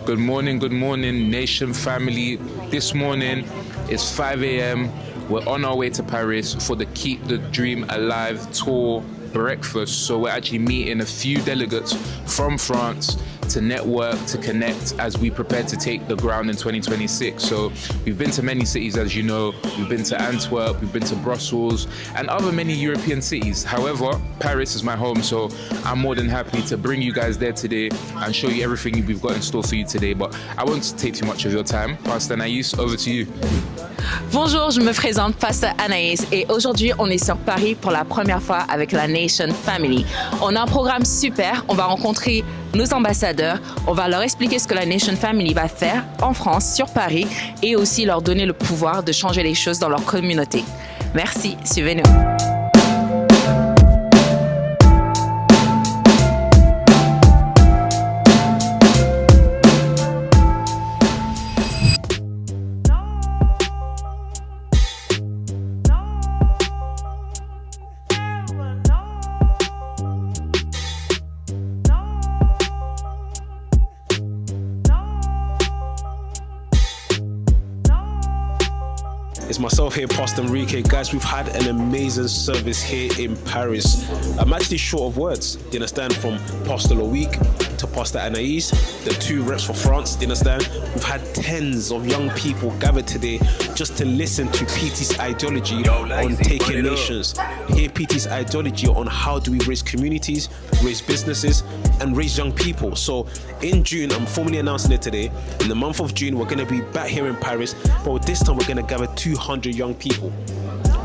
Good morning, Nation family. This morning it's 5 a.m. We're on our way to Paris for the Keep the Dream Alive tour breakfast. So we're actually meeting a few delegates from France to network, to connect as we prepare to take the ground in 2026. So we've been to many cities, as you know. We've been to Antwerp, we've been to Brussels and other many European cities. However, Paris is my home, so I'm more than happy to bring you guys there today and show you everything we've got in store for you today. But I won't take too much of your time. Pastor Anaïs, over to you. Bonjour, je me présente, Pastor Anaïs, et aujourd'hui on est sur Paris pour la première fois avec la Nation Family. On a un programme super, on va rencontrer nos ambassadeurs, on va leur expliquer ce que la Nation Family va faire en France, sur Paris, et aussi leur donner le pouvoir de changer les choses dans leur communauté. Merci, suivez-nous. It's myself here, Pastor Enrique. Guys, we've had an amazing service here in Paris. I'm actually short of words, do you understand? From Pastor Loic to Pastor Anaïs, the two reps for France, do you understand? We've had tens of young people gathered today just to listen to PT's ideology on taking nations. Hear PT's ideology on how do we raise communities, raise businesses, and raise young people. So in June, I'm formally announcing it today. In the month of June, we're going to be back here in Paris, but this time we're going to gather 200 young people.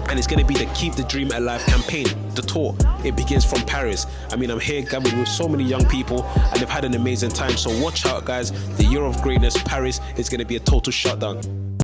And it's going to be the Keep the Dream Alive campaign, the tour. It begins from Paris. I mean, I'm here gathered with so many young people and they've had an amazing time. So watch out, guys. The year of greatness, Paris is going to be a total shutdown.